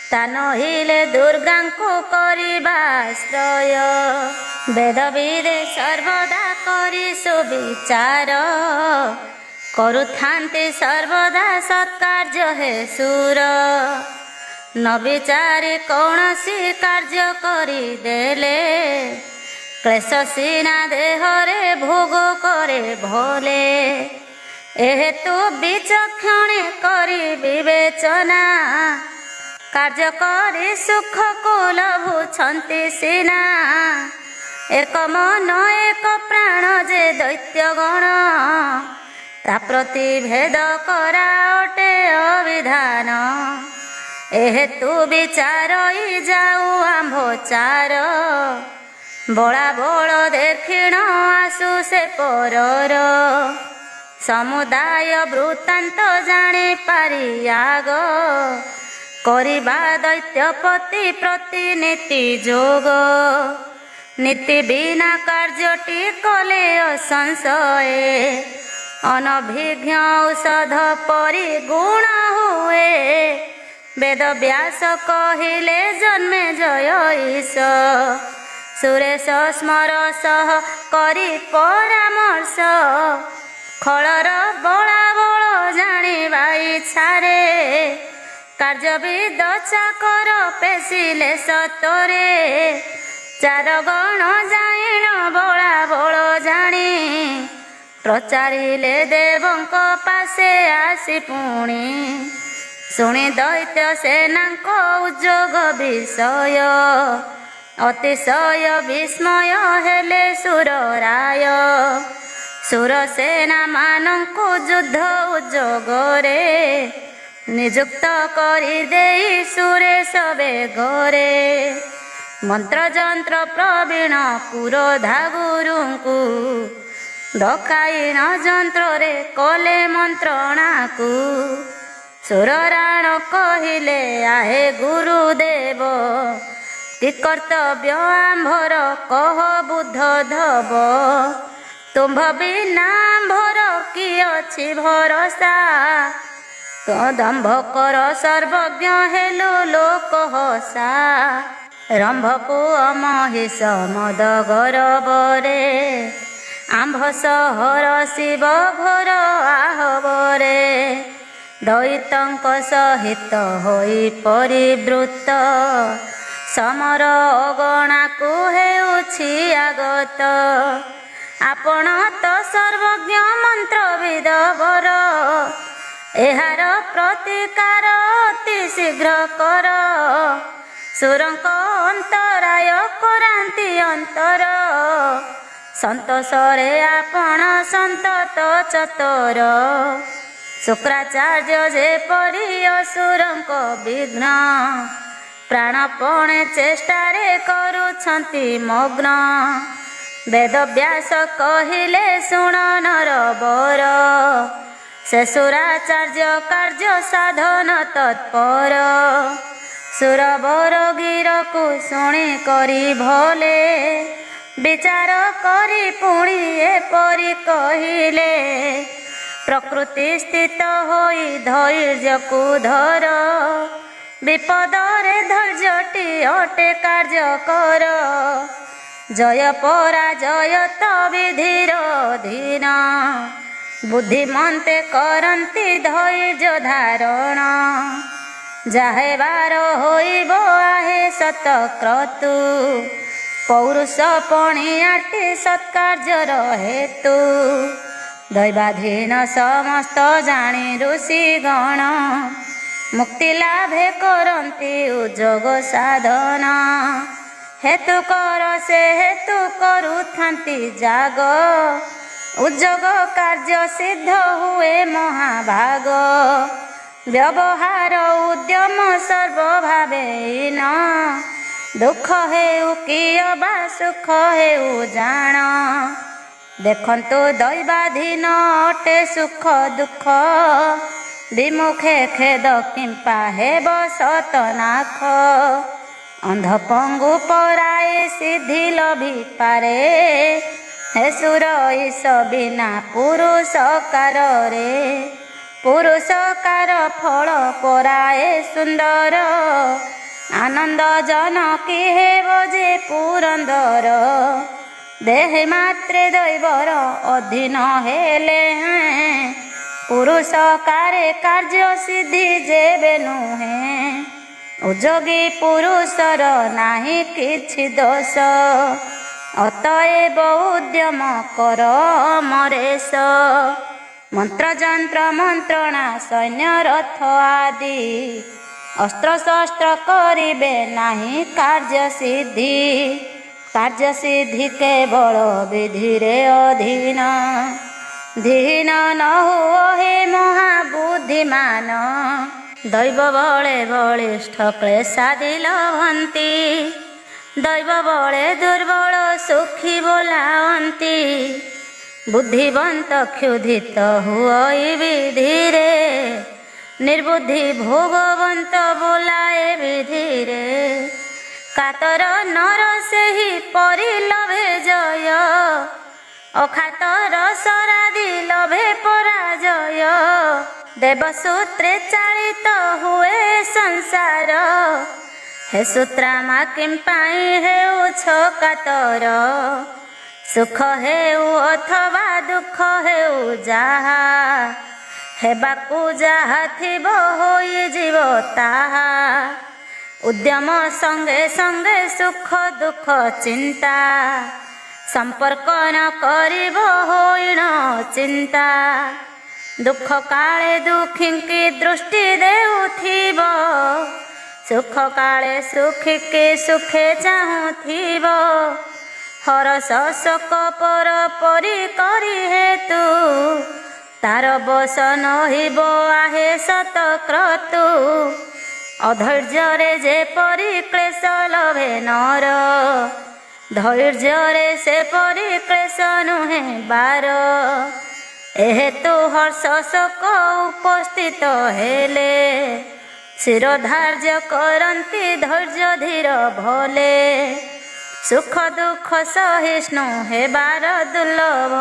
ତା ନହିଲେ ଦୁର୍ଗାଙ୍କୁ କରିବା ଆଶ୍ରୟ ବେଦବିଦେ ସର୍ବଦା କରି ସୁବିଚାର କରୁଥାନ୍ତି ସର୍ବଦା ସତ୍କାର୍ଯ୍ୟ ହେ ସୁର ନ ବିଚାରି କୌଣସି କାର୍ଯ୍ୟ କରିଦେଲେ କ୍ଲେଶ ସିନା ଦେହରେ ଭୋଗ କରେ ଭୋଲେ ଏହେତୁ ବିଚକ୍ଷଣେ କରି ବିବେଚନା କାର୍ଯ୍ୟ କରି ସୁଖକୁ ଲଭୁଛନ୍ତି ସିନା ଏକ ମନ ଏକ ପ୍ରାଣ ଯେ ଦୈତ୍ୟଗଣ ତା ପ୍ରତି ଭେଦ କରା ଅଟେ ଅବିଧାନ ଏହେତୁ ବିଚାରଇ ଯାଉ ଆମ୍ଭ ଚାର ବଳାବଳ ଦେଖିଣ ଆସୁ ସେ ପରର ସମୁଦାୟ ବୃତ୍ତାନ୍ତ ଜାଣି ପାରି ଆଗ କରିବା ଦୈତ୍ୟପତି ପ୍ରତିନୀତି ଯୋଗ ନୀତି ବିନା କାର୍ଯ୍ୟଟି କଲେ ଅସଂଶୟ ଅନଭିଜ୍ଞ ଔଷଧ ପରି ଗୁଣ ହୁଏ। ବେଦ ବ୍ୟାସ କହିଲେ ଜନ୍ମେ ଜୟ ଈଶ। ସୁରେଶ ସ୍ମର ସହ କରି ପରାମର୍ଶ। ଖଳର ବଳାବଳ ଜାଣିବା ଇଚ୍ଛାରେ। କାର୍ଯ୍ୟବିଦ ଚାକର ପେଶିଲେ ସତରେ। ଚାରଗଣ ଜାଣିଣ ବଳାବଳ ଜାଣି। ପ୍ରଚାରିଲେ ଦେବଙ୍କ ପାଶେ ଆସି ପୁଣି। ଶୁଣି ଦୈତ୍ୟ ସେନାଙ୍କ ଉଦ୍ଯୋଗ ବିଷୟ। ଅତିଶୟ ବିସ୍ମୟ ହେଲେ ସୁରରାୟ। ସୁରସେନା ମାନଙ୍କୁ ଯୁଦ୍ଧ ଉଦ୍ଯୋଗରେ। ନିଯୁକ୍ତ କରିଦେଇ ସୁରେଶ ବେଗରେ। ମନ୍ତ୍ରଯନ୍ତ୍ର ପ୍ରବୀଣ ପୁରୋଧା ଗୁରୁଙ୍କୁ। ଡକାଇଣ ଯନ୍ତ୍ରରେ କଲେ ମନ୍ତ୍ରଣାକୁ। ସୁରରାଣ କହିଲେ ଆହେ ଗୁରୁଦେବ। କି କର୍ତ୍ତବ୍ୟ ଆମ୍ଭର କହ ବୁଦ୍ଧ ଧବ। ତୁମ୍ଭ ବିନା ଆମ୍ଭର କି ଅଛି ଭରସା। ତ ଦମ୍ଭ କର ସର୍ବଜ୍ଞ ହେଲୁ ଲୋକ ହସା। ରମ୍ଭ ପୁଅ ମହିଷ ମଦ ଗରବରେ। ଆମ୍ଭ ସହର ଶିବ ଘୋର ଆହବରେ। ଦୈତଙ୍କ ସହିତ ହୋଇ ପରିବୃତ। ସମର ଅଗଣାକୁ ହେଉଛି ଆଗତ। ଆପଣ ତ ସର୍ବଜ୍ଞ ମନ୍ତ୍ରବିଦ ବର। ଏହାର ପ୍ରତିକାର ଅତି ଶୀଘ୍ର କର। ସୁରଙ୍କ ଅନ୍ତରାୟ କରାନ୍ତି ଅନ୍ତର। ସନ୍ତୋଷରେ ଆପଣ ସନ୍ତତ ଚତର। ଶୁକ୍ରାଚାର୍ଯ୍ୟ ଯେପରି ଅସୁରଙ୍କ ବିଘ୍ନ। ପ୍ରାଣପଣେ ଚେଷ୍ଟାରେ କରୁଛନ୍ତି ମଗ୍ନ। ବେଦବ୍ୟାସ କହିଲେ ଶୁଣ ନରବର। ସେ ସୁରାଚାର୍ଯ୍ୟ କାର୍ଯ୍ୟ ସାଧନ ତତ୍ପର। ସୁରବର ଗିରକୁ ଶୁଣି କରି ଭଲେ। ବିଚାର କରି ପୁଣି ଏପରି କହିଲେ। ପ୍ରକୃତି ସ୍ଥିତ ହୋଇ ଧୈର୍ଯ୍ୟକୁ ଧର। ବିପଦରେ ଧୈର୍ଯ୍ୟଟି ଅଟେ କାର୍ଯ୍ୟକର। ଜୟ ପରାଜୟ ତ ବିଧିର ଅଧୀନ। ବୁଦ୍ଧିମନ୍ତେ କରନ୍ତି ଧୈର୍ଯ୍ୟ ଧାରଣ। ଯାହେବାର ହୋଇବ ଆହେ ସତକ୍ରତୁ। ପୌରୁଷ ପଣିଆଟି ସତ୍କାର୍ଯ୍ୟର ହେତୁ। ଦୈବାଧୀନ ସମସ୍ତ ଜାଣି ଋଷିଗଣ। ମୁକ୍ତି ଲାଭେ କରନ୍ତି ଉଦ୍ଯୋଗ ସାଧନ। ହେତୁ କର ସେ ହେତୁ କରୁଥାନ୍ତି ଯାଗ। ଉଦ୍ଯୋଗ କାର୍ଯ୍ୟ ସିଦ୍ଧ ହୁଏ ମହାଭାଗ। ବ୍ୟବହାର ଉଦ୍ୟମ ସର୍ବଭାବେନ। ଦୁଃଖ ହେଉ କିୟ ବା ସୁଖ ହେଉ ଜାଣ। ଦେଖନ୍ତୁ ଦୈବାଧୀନ ଅଟେ ସୁଖ ଦୁଃଖ। ବିମୁଖେ ଖେଦ କିମ୍ପା ହେବ ସତନାଖ। ଅନ୍ଧ ପଙ୍ଗୁ ପରାଏ ସିଦ୍ଧି ଲଭିପାରେ। ହେ ସୁର ଈଶ ବିନା ପୁରୁଷକାରରେ। ପୁରୁଷକାର ଫଳ ପରାଏ ସୁନ୍ଦର। ଆନନ୍ଦ ଜନକୀ ହେବ ଯେ ପୁରନ୍ଦର। ଦେହେ ମାତ୍ରେ ଦୈବର ଅଧୀନ ହେଲେ। ପୁରୁଷକାରେ କାର୍ଯ୍ୟ ସିଦ୍ଧି ଯେବେ ନୁହେଁ। ଉଦ୍ଯୋଗୀ ପୁରୁଷର ନାହିଁ କିଛି ଦୋଷ। ଅତଏବ ଉଦ୍ୟମ କର ଅମରେଶ। ମନ୍ତ୍ରଯନ୍ତ୍ର ମନ୍ତ୍ରଣା ସୈନ୍ୟ ରଥ ଆଦି। ଅସ୍ତ୍ରଶସ୍ତ୍ର କରିବେ ନାହିଁ କାର୍ଯ୍ୟ ସିଦ୍ଧି। କାର୍ଯ୍ୟ ସିଦ୍ଧି କେବଳ ବିଧିରେ ଅଧୀନ। ଧୀନ ନ ହୁଅ ହେ ମହାବୁଦ୍ଧିମାନ। ଦୈବ ବଳେ ବଳିଷ୍ଠ କ୍ଲେଶାଦି ଲଭନ୍ତି। ଦୈବ ବଳେ ଦୁର୍ବଳ ସୁଖୀ ବୋଲାନ୍ତି। ବୁଦ୍ଧିବନ୍ତ କ୍ଷୁଧିତ ହୁଅ ବିଧିରେ। ନିର୍ବୁଦ୍ଧି ଭୋଗବନ୍ତ ବୋଲାଏ ବିଧିରେ। କାତର ନର ସେହି ପରି ଲଭେ ଜୟ। ଅଖାତର ସରାଦି লভে পরাজয় দেবসূত্রে চাଳିত ହୁଏ ସଂସାର ହେ ସୂତ୍ରାମା କିମ୍ ପାଇଁ ହେଉଛ କାତର ସୁଖ ହେଉ ଅଥବା ଦୁଃଖ ହେଉ ଯାହା ହେବାକୁ ଯାହା ଥିବ ହୋଇଯିବ ତାହା ଉଦ୍ୟମ ସଙ୍ଗେ ସଙ୍ଗେ ସୁଖ ଦୁଃଖ ଚିନ୍ତା ସମ୍ପର୍କ ନ କରିବ ହୋଇଣ ଚିନ୍ତା ଦୁଃଖ କାଳେ ଦୁଃଖୀଙ୍କି ଦୃଷ୍ଟି ଦେଉଥିବ ସୁଖ କାଳେ ସୁଖୀକି ସୁଖେ ଚାହୁଁଥିବ ହରସ ଶୋକ ପର ପରି କରି ହେତୁ ତାର ବଶ ନହିବ ଆହେ ସତ କ୍ରତୁ ଅଧୈର୍ଯ୍ୟରେ ଯେପରି କ୍ଲେଶ ଲଭେ ନର ଧୈର୍ଯ୍ୟରେ ସେପରି କ୍ଲେଶ ନୁହେଁ ବାର ଏହେତୁ ହର୍ଷ ଶୋକ ଉପସ୍ଥିତ ହେଲେ ଶିର ଧାର୍ଯ୍ୟ କରନ୍ତି ଧୈର୍ଯ୍ୟ ଧୀର ଭଲେ ସୁଖ ଦୁଃଖ ସହିଷ୍ଣୁ ହେବାର ଦୁର୍ଲଭ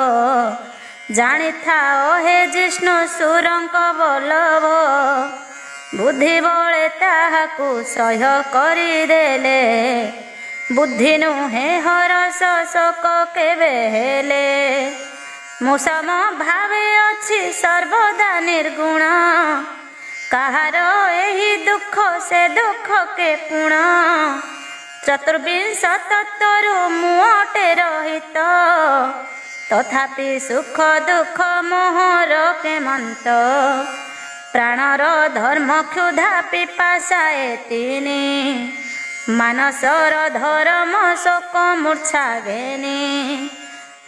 ଜାଣିଥାଅ ହେ ଜିଷ୍ଣୁ ସୁରଙ୍କ ବଲ୍ଲଭ ବୁଦ୍ଧି ବଳେ ତାହାକୁ ସହ୍ୟ କରିଦେଲେ ବୁଦ୍ଧି ନୁହେଁ ହରସ ଶୋକ କେବେ ହେଲେ ମୁଁ ସମ ଭାବେ ଅଛି ସର୍ବଦା ନିର୍ଗୁଣ କାହାର ଏହି ଦୁଃଖ ସେ ଦୁଃଖ କେ ପୁଣ ଚତୁର୍ବିଂଶ ତତ୍ତ୍ୱରୁ ମୁଁ ଅଟେ ରହିତ ତଥାପି ସୁଖ ଦୁଃଖ ମୋହର କେମନ୍ତ ପ୍ରାଣର ଧର୍ମ କ୍ଷୁଧା ପିପାସାଏ ତିନି ମାନସର ଧର୍ମ ଶୋକ ମୂର୍ଚ୍ଛା ଘେନି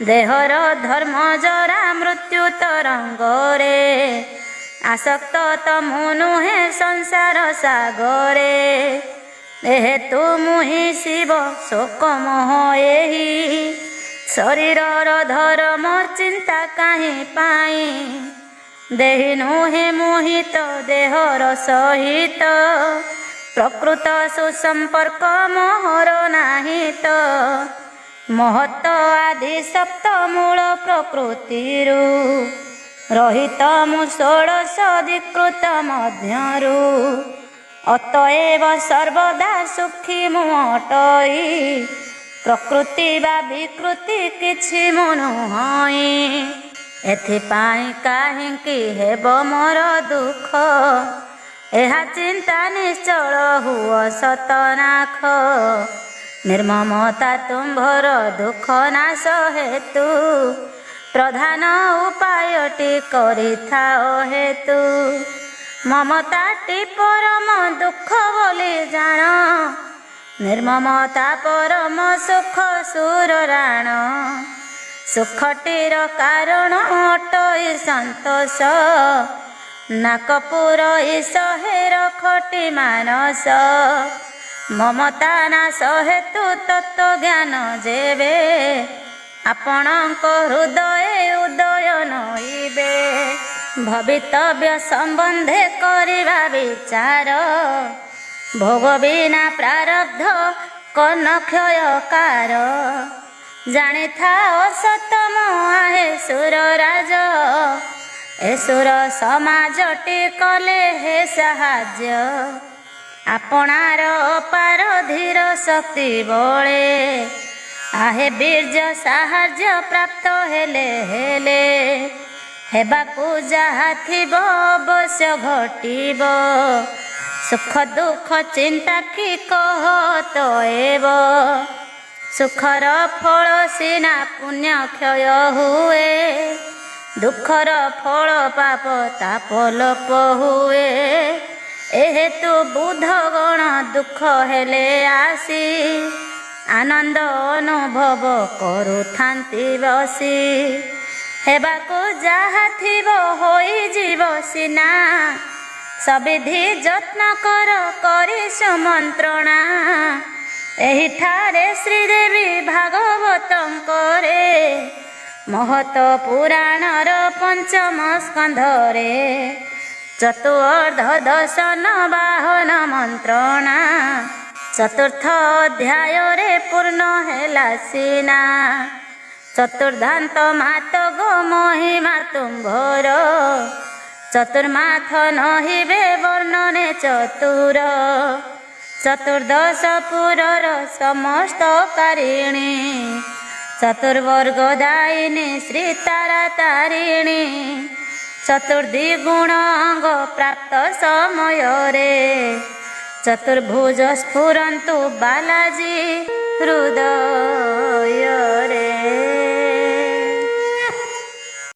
ଦେହର ଧର୍ମ ଜରା ମୃତ୍ୟୁ ତରଙ୍ଗରେ ଆସକ୍ତ ତମୁ ନୁହେଁ ସଂସାର ସାଗରେ ଏହେତୁ ମୁହିଁ ଶିବ ଶୋକ ମୋହ ଏହି ଶରୀରର ଧର୍ମ ଚିନ୍ତା କାହିଁ ପାଇଁ ଦେହି ନୁହେଁ ମୋହିତ ଦେହର ସହିତ ପ୍ରକୃତ ସୁସମ୍ପର୍କ ମୋହର ନାହିଁ ତ ମହତ ଆଦି ସପ୍ତ ମୂଳ ପ୍ରକୃତିରୁ ରହିତ ମୁଁ ଷୋଡ଼ଶ ଅଧିକୃତ ମଧ୍ୟରୁ ଅତଏବ ସର୍ବଦା ସୁଖୀ ମୁଁ ଅଟଇ ପ୍ରକୃତି ବା ବିକୃତି କିଛି ମୁଁ ନୁହଁଇ ଏଥିପାଇଁ କାହିଁକି ହେବ ମୋର ଦୁଃଖ ଏହା ଚିନ୍ତା ନିଶ୍ଚଳ ହୁଅ ସତନାଖ ନିର୍ମମତା ତୁମ୍ଭର ଦୁଃଖ ନାଶ ହେତୁ ପ୍ରଧାନ ଉପାୟଟି କରିଥାଅ ହେତୁ ମମତାଟି ପରମ ଦୁଃଖ ବୋଲି ଜାଣ ନିର୍ମମତା ପରମ ସୁଖ ସୁରରାଣ ସୁଖଟିର କାରଣ ଅଟଇ ସନ୍ତୋଷ ନାକପୁର ଇସହେ ରଖଟି ମାନସ ମମତା ନାଶ ହେତୁ ତତ୍ତ୍ୱ ଜ୍ଞାନ ଯେବେ ଆପଣଙ୍କ ହୃଦୟ ଉଦୟ ନଇବେ ଭବିତବ୍ୟ ସମ୍ବନ୍ଧେ କରିବା ବିଚାର ଭୋଗ ବିନା ପ୍ରାରବ୍ଧ କର୍ଣ୍ଣ କ୍ଷୟକାର ଜାଣିଥାଅ ସତମ ଆହେ ସୁର ରାଜ ଏ ସୁର ସମାଜଟି କଲେ ହେ ସାହାଯ୍ୟ ଆପଣାର ଅପାର ଧୀର ଶକ୍ତି ବଳେ ଆହେ ବୀର୍ଯ୍ୟ ସାହାଯ୍ୟ ପ୍ରାପ୍ତ ହେଲେ ହେଲେ ହେବାକୁ ଯାହା ଥିବ ଅବଶ୍ୟ ଘଟିବ ସୁଖ ଦୁଃଖ ଚିନ୍ତା କି କହ ତଏବ ସୁଖର ଫଳ ସିନା ପୁଣ୍ୟ କ୍ଷୟ ହୁଏ ଦୁଃଖର ଫଳ ପାପ ତାପ ଲୋପ ହୁଏ ଏହେତୁ ବୁଦ୍ଧଗଣ ଦୁଃଖ ହେଲେ ଆସି ଆନନ୍ଦ ଅନୁଭବ କରୁଥାନ୍ତି ବସି ହେବାକୁ ଯାହା ଥିବ ହୋଇଯିବ ସିନା ସବିଧି ଯତ୍ନ କର କରି ସୁମନ୍ତ୍ରଣା ଏହିଠାରେ ଶ୍ରୀଦେବୀ ଭାଗବତଙ୍କରେ ମହତ ପୁରାଣର ପଞ୍ଚମ ସ୍କନ୍ଧରେ ଚତୁର୍ଥ ଦଶନ ବାହନ ମନ୍ତ୍ରଣା ଚତୁର୍ଥ ଅଧ୍ୟାୟରେ ପୂର୍ଣ୍ଣ ହେଲା ସିନା ଚତୁର୍ଦ୍ଧାନ୍ତ ମାତ ଗୋ ମହିମା ତୁମ୍ଭର, ଚତୁର୍ମାଥ ନହିବେ ବର୍ଣ୍ଣନେ ଚତୁର। ଚତୁର୍ଦଶ ପୁରର ସମସ୍ତ କାରିଣୀ, ଚତୁର୍ବର୍ଗ ଦାୟିନୀ ଶ୍ରୀ ତାରା ତାରିଣୀ। ଚତୁର୍ଦ୍ଦିଗୁଣ ଅଙ୍ଗ ପ୍ରାପ୍ତ ସମୟରେ, ଚତୁର୍ଭୁଜ ସ୍ଫୁରନ୍ତୁ ବାଲାଜୀ ହୃଦୟରେ।